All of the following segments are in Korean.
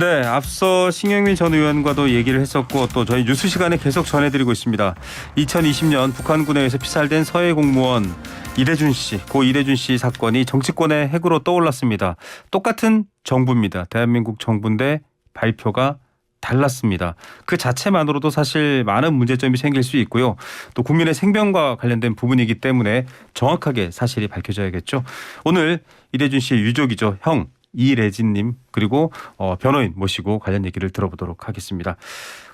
네, 앞서 신경민 전 의원과도 얘기를 했었고 또 저희 뉴스 시간에 계속 전해드리고 있습니다. 2020년 북한군에 의해서 피살된 서해 공무원 이대준 씨, 고 이대준 씨 사건이 정치권의 핵으로 떠올랐습니다. 똑같은 정부입니다. 대한민국 정부인데 발표가 달랐습니다. 그 자체만으로도 사실 많은 문제점이 생길 수 있고요. 또 국민의 생명과 관련된 부분이기 때문에 정확하게 사실이 밝혀져야겠죠. 오늘 이대준 씨의 유족이죠. 형 이래진님 그리고 변호인 모시고 관련 얘기를 들어보도록 하겠습니다.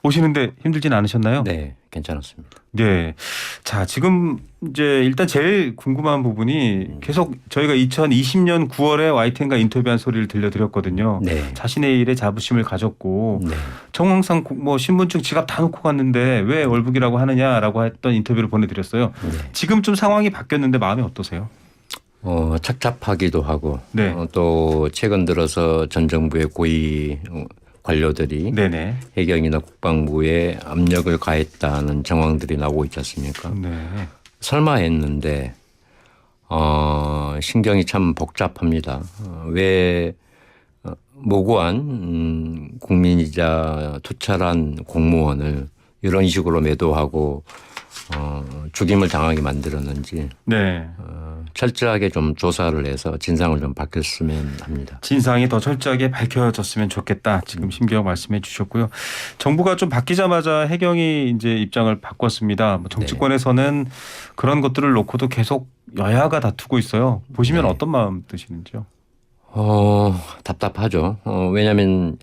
오시는데 힘들진 않으셨나요? 네, 괜찮았습니다. 네. 자, 지금 이제 일단 제일 궁금한 부분이 계속 저희가 2020년 9월에 YTN과 인터뷰한 소리를 들려드렸거든요. 네. 자신의 일에 자부심을 가졌고 네. 정황상 뭐 신분증 지갑 다 놓고 갔는데 왜 월북이라고 하느냐라고 했던 인터뷰를 보내드렸어요. 네. 지금 좀 상황이 바뀌었는데 마음이 어떠세요? 착잡하기도 하고 네. 또 최근 들어서 전 정부의 고위 관료들이 네네. 해경이나 국방부에 압력을 가했다는 정황들이 나오고 있지 않습니까? 네. 설마 했는데 신경이 참 복잡합니다. 왜 모고한 국민이자 투철한 공무원을 이런 식으로 매도하고 죽임을 당하게 만들었는지 네. 철저하게 좀 조사를 해서 진상을 좀 밝혔으면 합니다. 진상이 더 철저하게 밝혀졌으면 좋겠다. 지금 심경 말씀해 주셨고요. 정부가 좀 바뀌자마자 해경이 이제 입장을 바꿨습니다. 뭐 정치권에서는 그런 것들을 놓고도 계속 여야가 다투고 있어요. 보시면 네. 어떤 마음 드시는지요? 답답하죠. 왜냐하면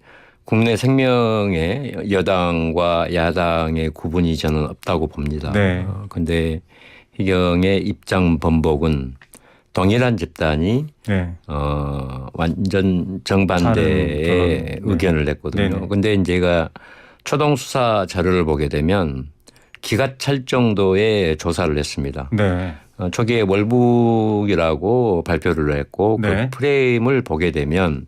국내 생명에 여당과 야당의 구분이 저는 없다고 봅니다. 네. 그런데 희경의 입장 번복은 동일한 집단이 네. 완전 정반대의 다른 의견을 냈거든요. 네네. 그런데 이제 제가 초동 수사 자료를 보게 되면 기가 찰 정도의 조사를 했습니다. 네. 초기에 월북이라고 발표를 했고 네. 그 프레임을 보게 되면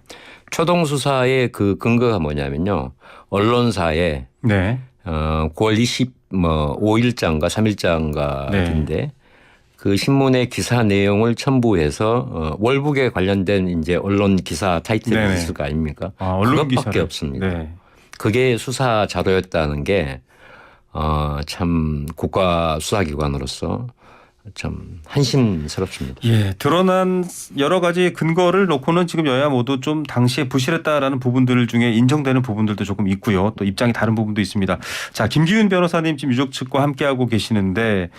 초동 수사의 그 근거가 뭐냐면요. 언론사에 네. 9월 5일자인가 3일자인가인데 네. 그 신문의 기사 내용을 첨부해서 월북에 관련된 이제 언론 기사 타이틀이 네네. 있을 거 아닙니까? 언론 그것밖에 기사를. 없습니다. 네. 그게 수사 자료였다는 게 참 국가 수사기관으로서 참 한심스럽습니다. 예, 드러난 여러 가지 근거를 놓고는 지금 여야 모두 좀 당시에 부실했다라는 부분들 중에 인정되는 부분들도 조금 있고요. 또 입장이 다른 부분도 있습니다. 자, 김기훈 변호사님 지금 유족 측과 함께하고 계시는데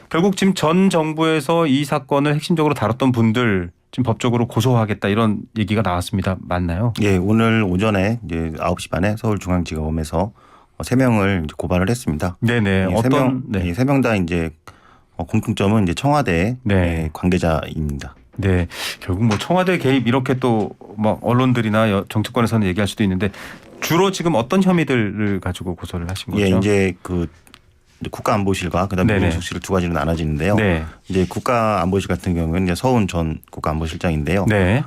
결국 지금 전 정부에서 이 사건을 핵심적으로 다뤘던 분들 지금 법적으로 고소하겠다 이런 얘기가 나왔습니다. 맞나요? 예, 오늘 오전에 이제 9시 반에 서울중앙지검에서 3명을 이제 고발을 했습니다. 네네. 어떤 네. 3명 다 이제 공통점은 이제 청와대 네. 관계자입니다. 네, 결국 뭐 청와대 개입 이렇게 또 뭐 언론들이나 정치권에서는 얘기할 수도 있는데 주로 지금 어떤 혐의들을 가지고 고소를 하신 거죠? 예, 이제 그 국가안보실과 그다음에 네네. 민정수석실을 두 가지로 나눠지는데요. 네. 이제 국가안보실 같은 경우는 이제 서훈 전 국가안보실장인데요. 네.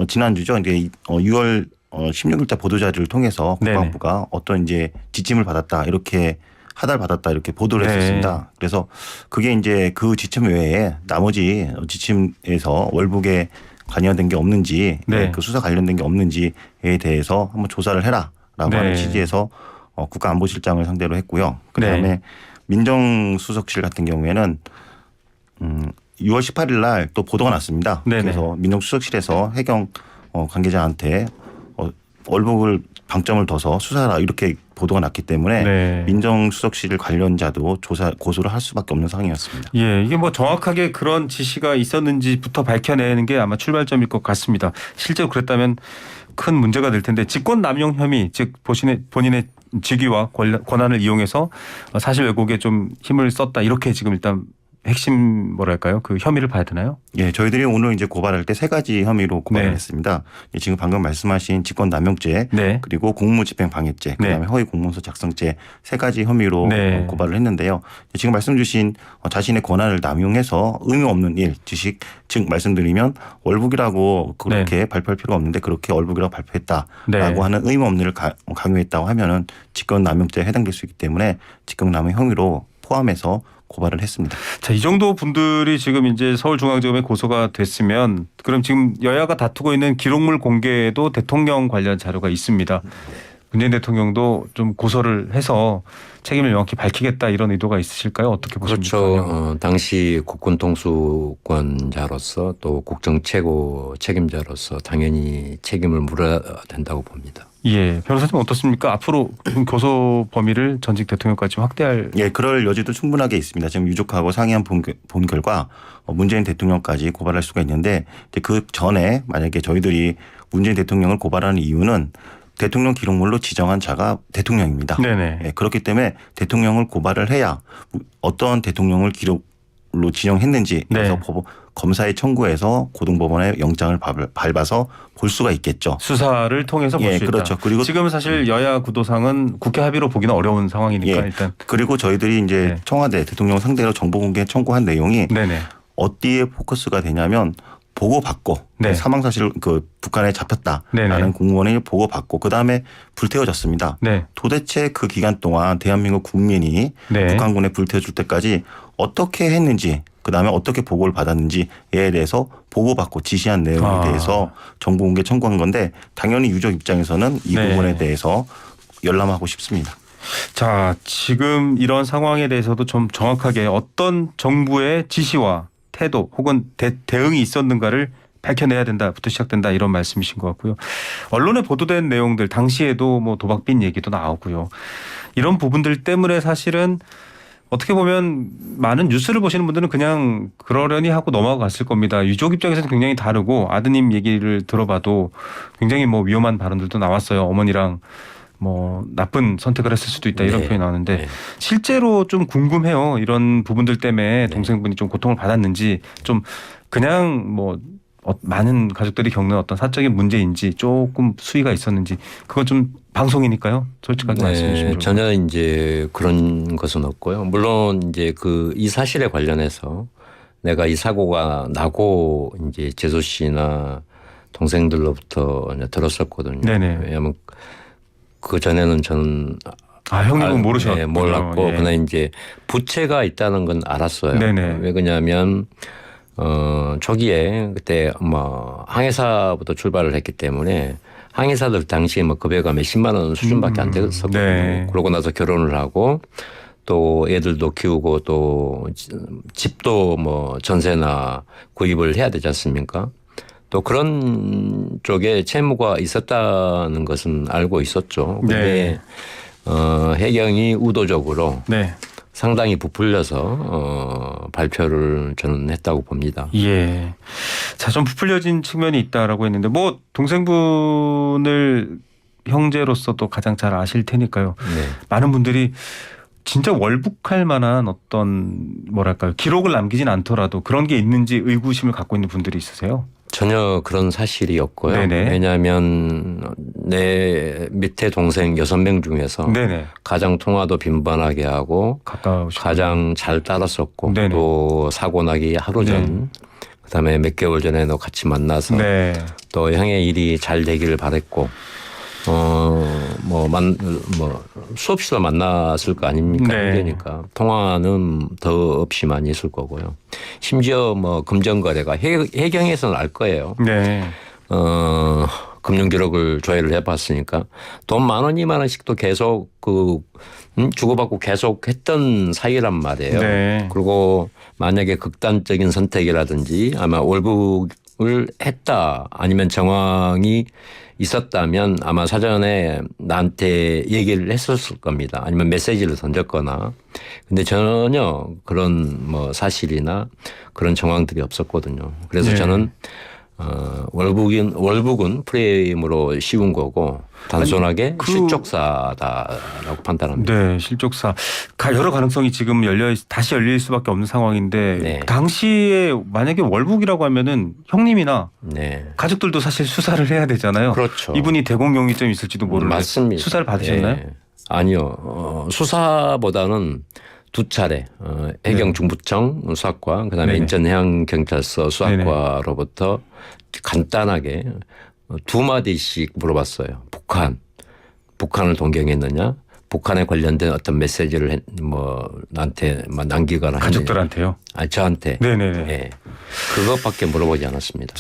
지난주죠. 이제 6월 16일자 보도자료를 통해서 국방부가 어떤 이제 지침을 받았다 이렇게 하달받았다 이렇게 보도를 네. 했었습니다. 그래서 그게 이제 그 지침 외에 나머지 지침에서 월북에 관여된 게 없는지 네. 그 수사 관련된 게 없는지에 대해서 한번 조사를 해라라고 네. 하는 취지에서 국가안보실장을 상대로 했고요. 그다음에 네. 민정수석실 같은 경우에는 6월 18일 날 또 보도가 났습니다. 네네. 그래서 민정수석실에서 해경 관계자한테 월북을 방점을 둬서 수사하라 이렇게 보도가 났기 때문에 네. 민정수석실 관련자도 고소를 할 수밖에 없는 상황이었습니다. 예, 이게 뭐 정확하게 그런 지시가 있었는지부터 밝혀내는 게 아마 출발점일 것 같습니다. 실제로 그랬다면 큰 문제가 될 텐데 직권남용 혐의, 즉 본인의 직위와 권한을 이용해서 사실 왜곡에 좀 힘을 썼다 이렇게 지금 일단 핵심 뭐랄까요? 그 혐의를 봐야 되나요? 예, 저희들이 오늘 이제 고발할 때 3가지 혐의로 고발을 네. 했습니다. 지금 방금 말씀하신 직권남용죄, 네. 그리고 공무집행방해죄, 그다음에 허위공문서 작성죄 3가지 혐의로 네. 고발을 했는데요. 지금 말씀 주신 자신의 권한을 남용해서 의미 없는 일, 즉 말씀드리면 월북이라고 그렇게 발표할 필요가 없는데 그렇게 월북이라고 발표했다라고 네. 하는 의미 없는 일을 강요했다고 하면은 직권남용죄에 해당될 수 있기 때문에 직권남용 혐의로 포함해서 고발을 했습니다. 자, 이 정도 분들이 지금 이제 서울중앙지검에 고소가 됐으면 그럼 지금 여야가 다투고 있는 기록물 공개에도 대통령 관련 자료가 있습니다. 문재인 대통령도 좀 고소를 해서 책임을 명확히 밝히겠다 이런 의도가 있으실까요? 어떻게 보십니까? 그렇죠. 당시 국군 통수권자로서 또 국정 최고 책임자로서 당연히 책임을 물어야 된다고 봅니다. 예, 변호사님 어떻습니까? 앞으로 고소 범위를 전직 대통령까지 확대할. 예, 그럴 여지도 충분하게 있습니다. 지금 유족하고 상의한 본 결과 문재인 대통령까지 고발할 수가 있는데 그 전에 만약에 저희들이 문재인 대통령을 고발하는 이유는 대통령 기록물로 지정한 자가 대통령입니다. 네네. 예, 그렇기 때문에 대통령을 고발을 해야 어떤 대통령을 기록물로 지정했는지 그래서 네. 검사에 청구해서 고등법원에 영장을 밟아서 볼 수가 있겠죠. 수사를 통해서 볼 예, 수 있다. 그렇죠. 그리고 지금은 사실 여야 구도상은 국회 합의로 보기는 어려운 상황이니까 예, 일단. 그리고 저희들이 이제 네. 청와대 대통령 상대로 정보공개 청구한 내용이 네네. 어디에 포커스가 되냐면 보고받고 네. 사망 사실 북한에 잡혔다라는 네네. 공무원이 보고받고 그다음에 불태워졌습니다. 네. 도대체 그 기간 동안 대한민국 국민이 네. 북한군에 불태워줄 때까지 어떻게 했는지 그다음에 어떻게 보고를 받았는지에 대해서 보고받고 지시한 내용에 대해서 정보공개 청구한 건데 당연히 유족 입장에서는 이 네. 부분에 대해서 열람하고 싶습니다. 자, 지금 이런 상황에 대해서도 좀 정확하게 어떤 정부의 지시와 태도 혹은 대응이 있었는가를 밝혀내야 된다부터 시작된다 이런 말씀이신 것 같고요. 언론에 보도된 내용들 당시에도 뭐 도박빈 얘기도 나오고요. 이런 부분들 때문에 사실은 어떻게 보면 많은 뉴스를 보시는 분들은 그냥 그러려니 하고 넘어갔을 겁니다. 유족 입장에서는 굉장히 다르고 아드님 얘기를 들어봐도 굉장히 뭐 위험한 발언들도 나왔어요. 어머니랑 뭐 나쁜 선택을 했을 수도 있다 이런 네. 표현이 나오는데 네. 실제로 좀 궁금해요. 이런 부분들 때문에 동생분이 좀 고통을 받았는지 좀 그냥 뭐 많은 가족들이 겪는 어떤 사적인 문제인지 조금 수위가 있었는지 그건 좀 방송이니까요. 솔직하게 말씀해 주시면 좋을 전혀 이제 그런 것은 없고요. 물론 이제 이 사실에 관련해서 내가 이 사고가 나고 이제 재수 씨나 동생들로부터 이제 들었었거든요. 네네. 왜냐하면 그 전에는 저는 형님은 모르셨군요. 네, 몰랐고 예. 그냥 이제 부채가 있다는 건 알았어요. 네네. 왜 그러냐면 초기에 그때 뭐 항해사부터 출발을 했기 때문에 항해사들 당시에 뭐 급여가 몇십만 원 수준밖에 안 됐었거든요. 네. 그러고 나서 결혼을 하고 또 애들도 키우고 또 집도 뭐 전세나 구입을 해야 되지 않습니까? 또 그런 쪽에 채무가 있었다는 것은 알고 있었죠. 근데 해경이 의도적으로 네. 상당히 부풀려서 발표를 저는 했다고 봅니다. 예. 자, 좀 부풀려진 측면이 있다라고 했는데 뭐 동생분을 형제로서도 가장 잘 아실 테니까요. 네. 많은 분들이 진짜 월북할 만한 어떤 뭐랄까요 기록을 남기진 않더라도 그런 게 있는지 의구심을 갖고 있는 분들이 있으세요? 전혀 그런 사실이 없고요. 네네. 왜냐하면 내 밑에 동생 6명 중에서 네네. 가장 통화도 빈번하게 하고 가까우시고. 가장 잘 따랐었고 네네. 또 사고 나기 하루 전 그다음에 몇 개월 전에도 같이 만나서 네. 또 형의 일이 잘 되기를 바랬고 수없이도 만났을 거 아닙니까? 네. 그러니까 통화는 더 없이 많이 있을 거고요. 심지어 뭐 금전거래가 해경에서는 알 거예요. 네. 금융기록을 조회를 해봤으니까 돈 10,000원, 20,000원씩도 계속 주고받고 계속 했던 사이란 말이에요. 네. 그리고 만약에 극단적인 선택이라든지 아마 월북을 했다 아니면 정황이 있었다면 아마 사전에 나한테 얘기를 했었을 겁니다. 아니면 메시지를 던졌거나. 근데 전혀 그런 뭐 사실이나 그런 정황들이 없었거든요. 그래서 네. 저는 월북은 프레임으로 씌운 거고 단순하게 실족사다라고 판단합니다. 네, 실족사. 여러 가능성이 지금 다시 열릴 수밖에 없는 상황인데 네. 당시에 만약에 월북이라고 하면은 형님이나 네. 가족들도 사실 수사를 해야 되잖아요. 그렇죠. 이분이 대공용의점이 있을지도 모르는데 맞습니다. 수사를 받으셨나요? 네. 아니요. 수사보다는 두 차례 해경 중부청 수사과 그다음에 네네. 인천해양경찰서 수사과로부터 간단하게 두 마디씩 물어봤어요. 북한을 동경했느냐? 북한에 관련된 어떤 메시지를 나한테 남기거나 가족들한테요? 저한테. 네네네. 예. 그것밖에 물어보지 않았습니다.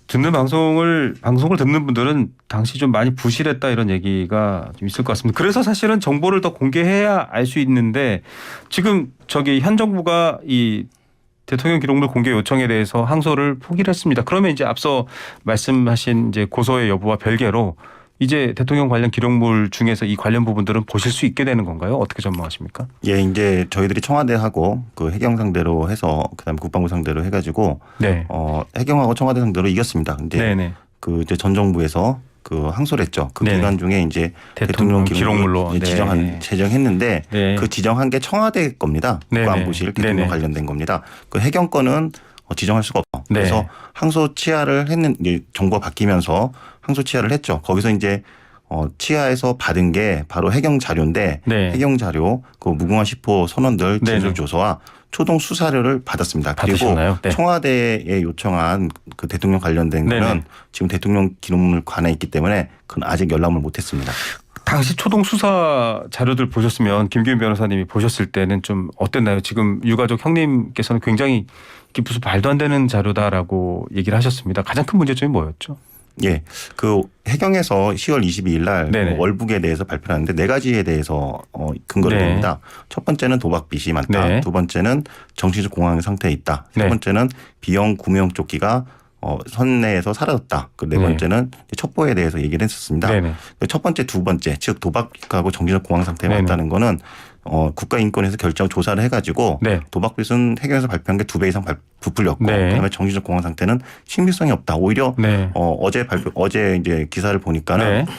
듣는 방송을 듣는 분들은 당시 좀 많이 부실했다 이런 얘기가 좀 있을 것 같습니다. 그래서 사실은 정보를 더 공개해야 알 수 있는데 지금 현 정부가 이 대통령 기록물 공개 요청에 대해서 항소를 포기를 했습니다. 그러면 이제 앞서 말씀하신 이제 고소의 여부와 별개로 이제 대통령 관련 기록물 중에서 이 관련 부분들은 보실 수 있게 되는 건가요? 어떻게 전망하십니까? 예, 이제 저희들이 청와대하고 그 해경 상대로 해서 그다음에 국방부 상대로 해가지고 네. 해경하고 청와대 상대로 이겼습니다. 근데 네네. 그 이제 전 정부에서 그 항소를 했죠. 그 네네. 기간 중에 이제 대통령 기록물로 네. 지정했는데 네. 그 지정한 게 청와대 겁니다. 네네. 국방부실 대통령 네네. 관련된 겁니다. 그 해경 건은 지정할 수가 없어. 그래서 네. 항소 치하를 이제 정부가 바뀌면서 항소 치하를 했죠. 거기서 이제 치하에서 받은 게 바로 해경 자료인데 네. 해경 자료 그 무궁화 10호 선원들 네네. 진술 조서와 초동 수사료를 받았습니다. 받으셨나요? 그리고 네. 청와대에 요청한 그 대통령 관련된 네네. 거는 지금 대통령 기록물 관에 있기 때문에 그건 아직 연락을 못했습니다. 당시 초동 수사 자료들 보셨으면 김규민 변호사님이 보셨을 때는 좀 어땠나요? 지금 유가족 형님께서는 굉장히 이게 무슨 말도 안 되는 자료다라고 얘기를 하셨습니다. 가장 큰 문제점이 뭐였죠? 예, 그 해경에서 10월 22일 날 네네. 월북에 대해서 발표하는데 네 가지에 대해서 근거를 네. 냅니다. 첫 번째는 도박 빚이 많다. 네. 두 번째는 정신적 공황 상태에 있다. 세 네. 번째는 비형 구명조끼가 선내에서 사라졌다. 그 네 네. 번째는 첩보에 대해서 얘기를 했었습니다. 네네. 첫 번째, 두 번째, 즉 도박하고 정신적 공황 상태에 네네. 많다는 거는 국가인권에서 결정 조사를 해가지고 네. 도박빚은 해경에서 발표한 게 2배 이상 부풀렸고 네. 그다음에 정신적 공황 상태는 신빙성이 없다. 오히려 네. 어제 이제 기사를 보니까는 네.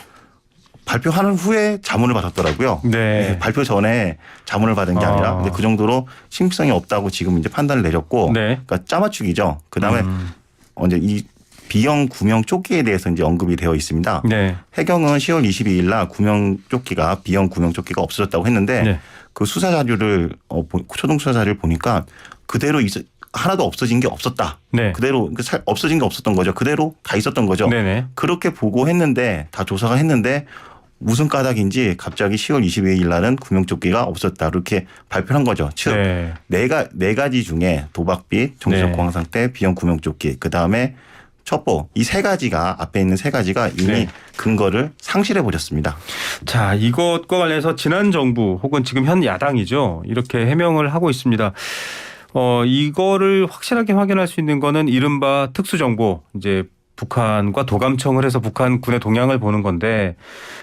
발표하는 후에 자문을 받았더라고요. 네. 발표 전에 자문을 받은 게 아니라 근데 그 정도로 신빙성이 없다고 지금 이제 판단을 내렸고 네. 그러니까 짜맞추기죠. 그다음에 이제 이 비형 구명 조끼에 대해서 이제 언급이 되어 있습니다. 네. 해경은 10월 22일 날 구명 조끼가 비형 구명 조끼가 없어졌다고 했는데 네. 그 수사 자료를 초동 수사 자료를 보니까 그대로 하나도 없어진 게 없었다. 네. 그대로 없어진 게 없었던 거죠. 그대로 다 있었던 거죠. 네네. 그렇게 보고했는데 다 조사가 했는데 무슨 까닭인지 갑자기 10월 22일 날은 구명조끼가 없었다. 이렇게 발표한 거죠. 즉 네. 네 가지 중에 도박빚, 정신적 네. 공황 상태, 비형 구명조끼, 그다음에 첩보 이 세 가지가 앞에 있는 세 가지가 이미 네. 근거를 상실해 버렸습니다. 자, 이것과 관련해서 지난 정부 혹은 지금 현 야당이죠. 이렇게 해명을 하고 있습니다. 이거를 확실하게 확인할 수 있는 거는 이른바 특수정보 이제 북한과 도감청을 해서 북한 군의 동향을 보는 건데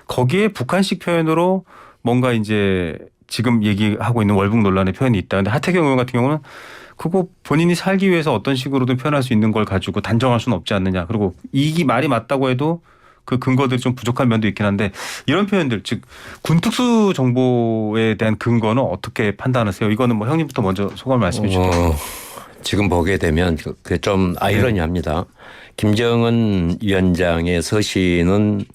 거기에 북한식 표현으로 뭔가 이제 지금 얘기하고 있는 월북 논란의 표현이 있다. 근데 하태경 의원 같은 경우는 그거 본인이 살기 위해서 어떤 식으로든 표현할 수 있는 걸 가지고 단정할 수는 없지 않느냐. 그리고 이 말이 맞다고 해도 그 근거들이 좀 부족한 면도 있긴 한데 이런 표현들 즉 군특수 정보에 대한 근거는 어떻게 판단하세요? 이거는 뭐 형님부터 먼저 소감 말씀해 주시죠. 지금 보게 되면 그게 좀 아이러니합니다. 김정은 위원장의 서신이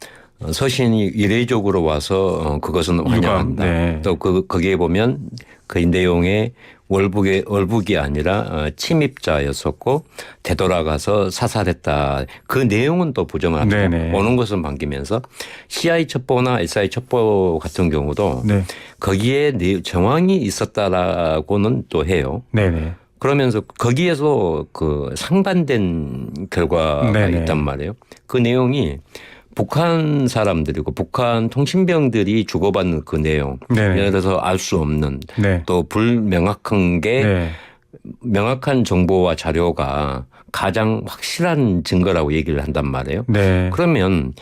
이례적으로 와서 그것은 환영한다. 네. 또 거기에 보면 그 내용에 월북이 아니라 침입자였었고 되돌아가서 사살했다. 그 내용은 또 부정을 합니다. 네네. 오는 것은 반기면서 CI 첩보나 SI 첩보 같은 경우도 네. 거기에 정황이 있었다라고는 또 해요. 네네. 그러면서 거기에서 그 상반된 결과가 네네. 있단 말이에요. 그 내용이 북한 사람들이고 북한 통신병들이 주고받는 그 내용. 네네. 예를 들어서 알 수 없는 네. 또 불명확한 게 네. 명확한 정보와 자료가 가장 확실한 증거라고 얘기를 한단 말이에요. 네. 그러면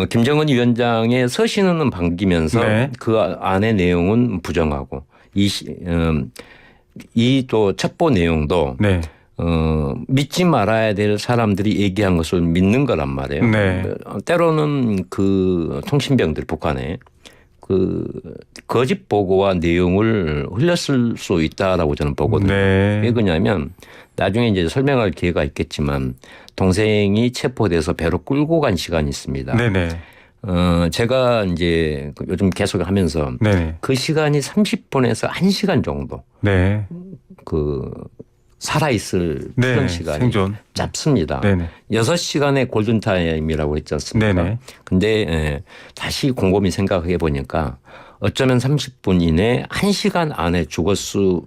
김정은 위원장의 서신은 반기면서 네. 그 안의 내용은 부정하고 이 또 첩보 내용도 네. 믿지 말아야 될 사람들이 얘기한 것을 믿는 거란 말이에요. 네. 때로는 그 통신병들 북한에 그 거짓 보고와 내용을 흘렸을 수 있다라고 저는 보거든요. 네. 왜 그러냐면 나중에 이제 설명할 기회가 있겠지만 동생이 체포돼서 배로 끌고 간 시간이 있습니다. 네네. 제가 이제 요즘 계속 하면서 네네. 그 시간이 30분에서 1시간 정도 네. 그 살아있을 네, 필요 시간이 생존. 짧습니다. 네네. 6시간의 골든타임이라고 했지 않습니까? 네네. 근데 다시 곰곰이 생각해 보니까 어쩌면 30분 이내 1시간 안에 죽을 수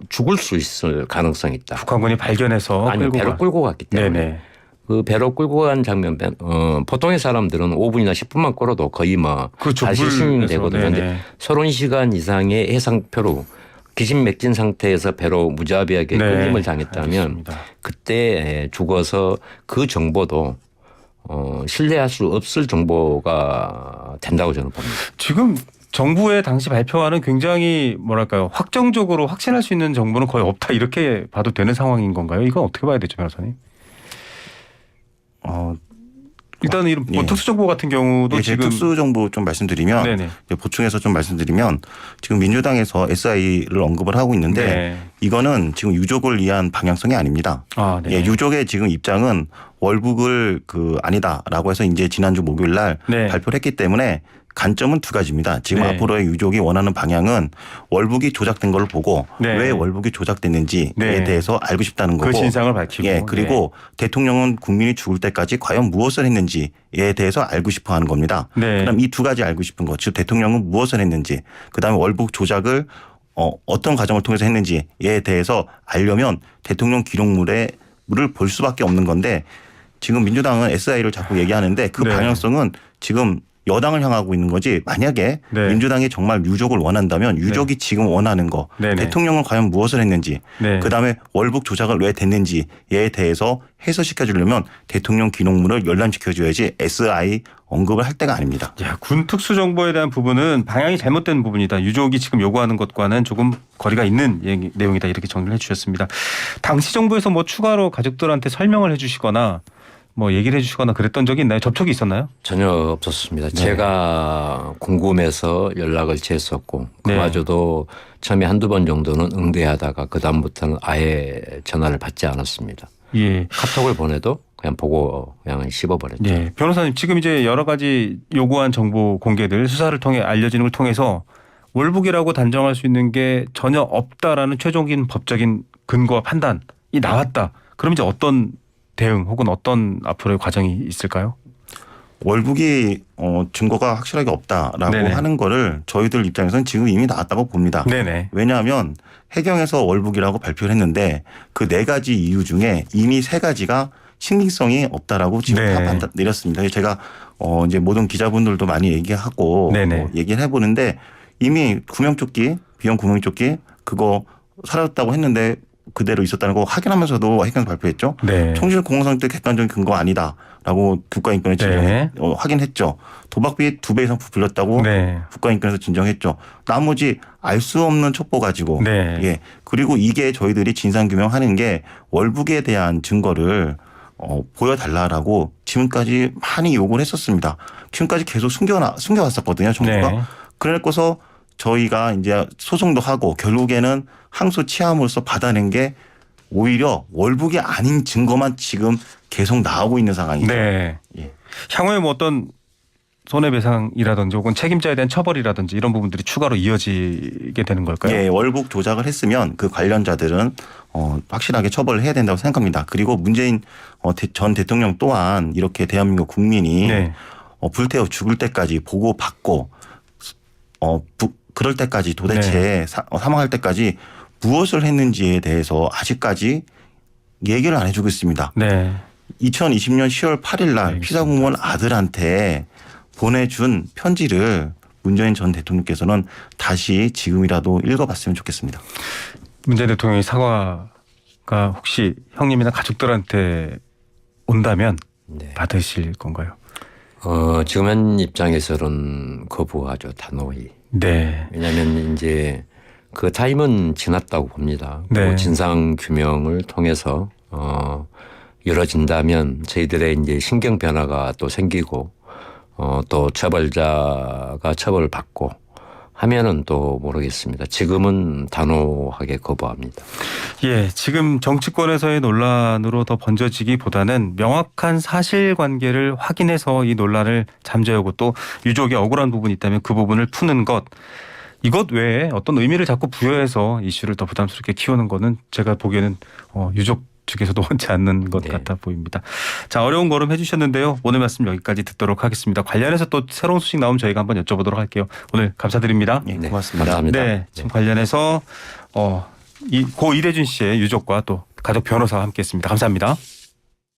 있을 가능성이 있다. 북한군이 발견해서 아니 끌고 배로 가. 끌고 갔기 때문에 네네. 그 배로 끌고 간 장면 보통의 사람들은 5분이나 10분만 끌어도 거의 뭐 그렇죠. 다시 물에서. 승인이 되거든요. 네네. 근데 30시간 이상의 해상표로 기진맥진 상태에서 배로 무자비하게 네, 끌림을 당했다면 알겠습니다. 그때 죽어서 그 정보도 신뢰할 수 없을 정보가 된다고 저는 봅니다. 지금 정부의 당시 발표하는 굉장히 뭐랄까요 확정적으로 확신할 수 있는 정보는 거의 없다 이렇게 봐도 되는 상황인 건가요? 이건 어떻게 봐야 되죠, 변호사님? 일단은 이런 뭐 예. 특수정보 같은 경우도 예, 제 지금 특수 정보 좀 말씀드리면 네네. 보충해서 좀 말씀드리면 지금 민주당에서 SI를 언급을 하고 있는데 네. 이거는 지금 유족을 위한 방향성이 아닙니다. 아, 네. 예, 유족의 지금 입장은 월북을 아니다라고 해서 이제 지난주 목요일 날 네. 발표를 했기 때문에 관점은 두 가지입니다. 지금 네. 앞으로의 유족이 원하는 방향은 월북이 조작된 걸 보고 네. 왜 월북이 조작됐는지에 네. 대해서 알고 싶다는 거고 그 진상을 밝히고. 예, 그리고 대통령은 국민이 죽을 때까지 과연 무엇을 했는지에 대해서 알고 싶어 하는 겁니다. 네. 그럼 이 두 가지 알고 싶은 것, 즉 대통령은 무엇을 했는지, 그다음에 월북 조작을 어떤 과정을 통해서 했는지에 대해서 알려면 대통령 기록물을 볼 수밖에 없는 건데 지금 민주당은 SI를 자꾸 얘기하는데 그 네. 방향성은 지금 여당을 향하고 있는 거지 만약에 네. 민주당이 정말 유족을 원한다면 유족이 지금 원하는 거 네네. 대통령은 과연 무엇을 했는지 네. 그다음에 월북 조작을 왜 됐는지에 대해서 해소시켜 주려면 대통령 기록물을 열람시켜 줘야지 SI 언급을 할 때가 아닙니다. 야, 군 특수정보에 대한 부분은 방향이 잘못된 부분이다. 유족이 지금 요구하는 것과는 조금 거리가 있는 내용이다. 이렇게 정리를 해 주셨습니다. 당시 정부에서 뭐 추가로 가족들한테 설명을 해 주시거나 뭐 얘기를 해 주시거나 그랬던 적이 있나요? 접촉이 있었나요? 전혀 없었습니다. 제가 궁금해서 연락을 취했었고 그마저도 처음에 한두 번 정도는 응대하다가 그다음부터는 아예 전화를 받지 않았습니다. 예. 카톡을 보내도 그냥 보고 그냥 씹어버렸죠. 예. 변호사님 지금 이제 여러 가지 요구한 정보 공개들 수사를 통해 알려지는 걸 통해서 월북이라고 단정할 수 있는 게 전혀 없다라는 최종적인 법적인 근거와 판단이 나왔다. 그럼 이제 어떤 대응 혹은 어떤 앞으로의 과정이 있을까요? 월북이 증거가 확실하게 없다라고 네네. 하는 거를 저희들 입장에서는 지금 이미 나왔다고 봅니다. 네네. 왜냐하면 해경에서 월북이라고 발표를 했는데 그 4가지 이유 중에 이미 3가지가 신빙성이 없다라고 지금 네. 다 판단 내렸습니다. 제가 이제 모든 기자분들도 많이 얘기하고 네네. 얘기를 해보는데 이미 구명조끼, 비형 구명조끼 그거 사라졌다고 했는데 그대로 있었다는 거 확인하면서도 해경에서 발표했죠. 네. 총실 공무상 때 객관적인 근거 아니다라고 국가인권에 네. 확인했죠. 도박비 2배 이상 부풀렸다고 네. 국가인권에서 진정했죠. 나머지 알 수 없는 첩보 가지고 네. 예 그리고 이게 저희들이 진상규명하는 게 월북에 대한 증거를 보여달라라고 지금까지 많이 요구를 했었습니다. 지금까지 계속 숨겨왔었거든요. 정부가. 네. 그래서 저희가 이제 소송도 하고 결국에는 항소 취함으로써 받아낸 게 오히려 월북이 아닌 증거만 지금 계속 나오고 있는 상황이죠. 네. 예. 향후에 뭐 어떤 손해배상이라든지 혹은 책임자에 대한 처벌이라든지 이런 부분들이 추가로 이어지게 되는 걸까요? 예, 월북 조작을 했으면 그 관련자들은 확실하게 처벌을 해야 된다고 생각합니다. 그리고 문재인 전 대통령 또한 이렇게 대한민국 국민이 네. 불태워 죽을 때까지 보고받고 그럴 때까지 도대체 사망할 때까지 무엇을 했는지에 대해서 아직까지 얘기를 안 해주고 있습니다. 네. 2020년 10월 8일 날 알겠습니다. 피사공무원 아들한테 보내준 편지를 문재인 전 대통령께서는 다시 지금이라도 읽어봤으면 좋겠습니다. 문재인 대통령의 사과가 혹시 형님이나 가족들한테 온다면 네. 받으실 건가요? 지금 현 입장에서는 거부하죠. 단호히. 네. 왜냐하면 이제 그 타임은 지났다고 봅니다. 네. 진상 규명을 통해서 이루어진다면 저희들의 이제 신경 변화가 또 생기고 또 처벌자가 처벌을 받고 하면은 또 모르겠습니다. 지금은 단호하게 거부합니다. 예, 지금 정치권에서의 논란으로 더 번져지기보다는 명확한 사실관계를 확인해서 이 논란을 잠재우고 또 유족이 억울한 부분이 있다면 그 부분을 푸는 것. 이것 외에 어떤 의미를 자꾸 부여해서 이슈를 더 부담스럽게 키우는 거는 제가 보기에는 유족 측에서도 원치 않는 것 네. 같아 보입니다. 자, 어려운 걸음 해주셨는데요. 오늘 말씀 여기까지 듣도록 하겠습니다. 관련해서 또 새로운 소식 나오면 저희가 한번 여쭤보도록 할게요. 오늘 감사드립니다. 예, 네, 고맙습니다. 감사합니다. 네, 지금 관련해서 고 이래준 씨의 유족과 또 가족 변호사와 함께했습니다. 감사합니다.